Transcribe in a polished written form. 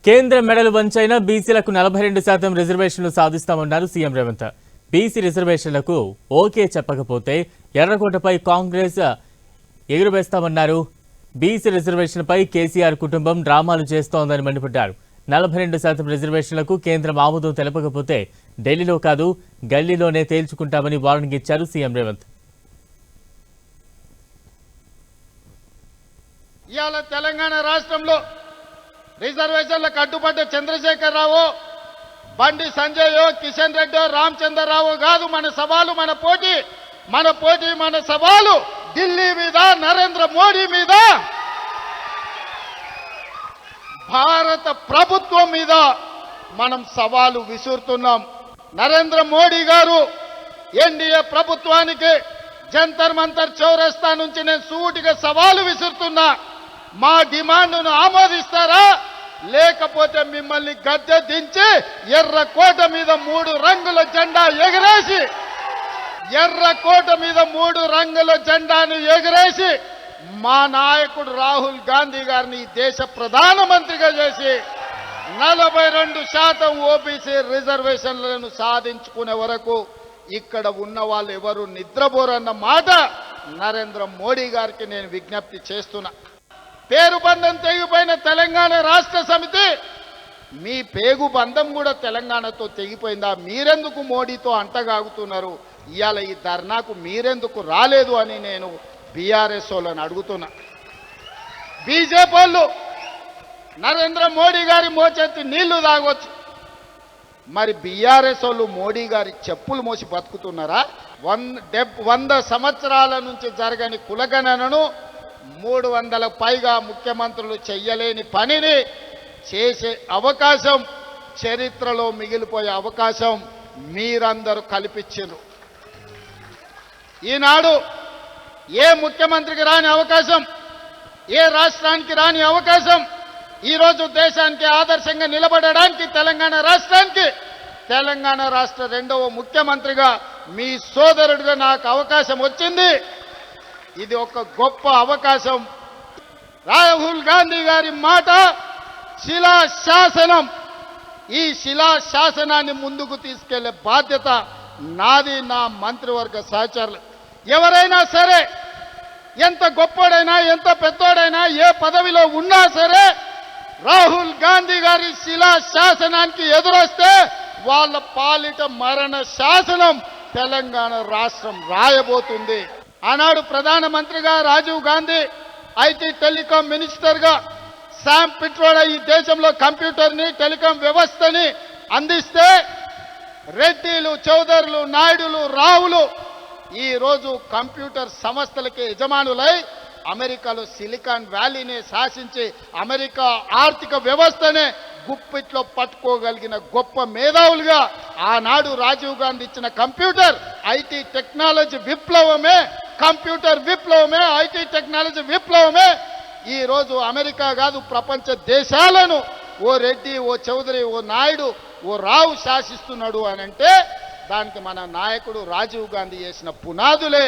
కేంద్ర మెడలు వంచైన బీసీలకు 42% రిజర్వేషన్లు సాధిస్తామన్నారు సీఎం రేవంత్. బీసీ రిజర్వేషన్లకు ఓకే చెప్పకపోతే ఎర్రకోటపై కాంగ్రెస్ ఎగురవేస్తామన్నారు. బీసీ రిజర్వేషన్పై కేసీఆర్ కుటుంబం డ్రామాలు చేస్తోందని మండిపడ్డారు. 42% రిజర్వేషన్లకు కేంద్రం ఆమోదం తెలపకపోతే ఢిల్లీలో కాదు గల్లీలోనే తేల్చుకుంటామని వార్నింగ్ ఇచ్చారు సీఎం రేవంత్. ఇవాళ తెలంగాణ రాష్ట్రంలో రిజర్వేషన్లకు అడ్డుపడ్డ చంద్రశేఖరరావు, బండి సంజయ్, కిషన్ రెడ్డి, రామచంద్రరావు కాదు మన సవాలు, మన పోటీ మన సవాలు ఢిల్లీ మీద, నరేంద్ర మోడీ మీద, భారత ప్రభుత్వం మీద మనం సవాలు విసురుతున్నాం. నరేంద్ర మోడీ గారు ఎన్డీఏ ప్రభుత్వానికి జంతర్ మంతర్ చౌరస్తా నుంచి నేను సూటిగా సవాలు విసురుతున్నా. మా డిమాండ్ను ఆమోదిస్తారా, లేకపోతే మిమ్మల్ని గద్దె దించి ఎర్రకోట మీద 3 రంగుల జెండా ఎగరేసి, ఎర్రకోట మీద 3 రంగుల జెండాను ఎగరేసి మా నాయకుడు రాహుల్ గాంధీ గారిని దేశ ప్రధానమంత్రిగా చేసి 42% ఓబీసీ రిజర్వేషన్లను సాధించుకునే వరకు ఇక్కడ ఉన్న వాళ్ళు ఎవరు నిద్రపోరన్న మాట నరేంద్ర మోడీ గారికి నేను విజ్ఞప్తి చేస్తున్నా. పేరు బంధం తెగిపోయిన తెలంగాణ రాష్ట్ర సమితి, మీ పేగు బంధం కూడా తెలంగాణతో తెగిపోయిందా? మీరెందుకు మోడీతో అంటగాగుతున్నారు? ఇవాళ ఈ ధర్నాకు మీరెందుకు రాలేదు అని నేను బీఆర్ఎస్ వాళ్ళని అడుగుతున్నా. బీజేపీ వాళ్ళు నరేంద్ర మోడీ గారి మోచేతి నీళ్లు తాగొచ్చు, మరి బీఆర్ఎస్ వాళ్ళు మోడీ గారి చెప్పులు మోసి బతుకుతున్నారా? 100 సంవత్సరాల నుంచి జరగని కులగణనను 300 పైగా ముఖ్యమంత్రులు చెయ్యలేని పనిని చేసే అవకాశం, చరిత్రలో మిగిలిపోయే అవకాశం మీరందరూ కల్పించారు. ఈనాడు ఏ ముఖ్యమంత్రికి రాని అవకాశం, ఏ రాష్ట్రానికి రాని అవకాశం, ఈరోజు దేశానికి ఆదర్శంగా నిలబడడానికి తెలంగాణ రాష్ట్ర 2వ ముఖ్యమంత్రిగా మీ సోదరుడిగా నాకు అవకాశం వచ్చింది. ఇది ఒక గొప్ప అవకాశం. రాహుల్ గాంధీ గారి మాట శిలాశాసనం. ఈ శిలాశాసనాన్ని ముందుకు తీసుకెళ్లే బాధ్యత నాది, నా మంత్రివర్గ సహచరులు. ఎవరైనా సరే, ఎంత గొప్పోడైనా, ఎంత పెద్దోడైనా, ఏ పదవిలో ఉన్నా సరే, రాహుల్ గాంధీ గారి శిలాశాసనానికి ఎదురొస్తే వాళ్ళ పాలిట మరణ శాసనం తెలంగాణ రాష్ట్రం రాయబోతుంది. ఆనాడు ప్రధానమంత్రిగా రాజీవ్ గాంధీ, ఐటీ టెలికాం మినిస్టర్గా శామ్ పిట్రోడా ఈ దేశంలో కంప్యూటర్ని, టెలికాం వ్యవస్థని అందిస్తే రెడ్డిలు, చౌదరులు, నాయుడులు, రావులు ఈరోజు కంప్యూటర్ సంస్థలకి యజమానులై అమెరికాలో సిలికాన్ వ్యాలీని శాసించి అమెరికా ఆర్థిక వ్యవస్థనే గుప్పిట్లో పట్టుకోగలిగిన గొప్ప మేధావులుగా ఆనాడు రాజీవ్ గాంధీ ఇచ్చిన కంప్యూటర్, ఐటీ టెక్నాలజీ విప్లవమే, కంప్యూటర్ విప్లవమే, ఐటీ టెక్నాలజీ విప్లవమే ఈరోజు అమెరికా కాదు ప్రపంచ దేశాలను ఓ రెడ్డి, ఓ చౌదరి, ఓ నాయుడు, ఓ రావు శాసిస్తున్నాడు అని అంటే దానికి మన నాయకుడు రాజీవ్ గాంధీ చేసిన పునాదులే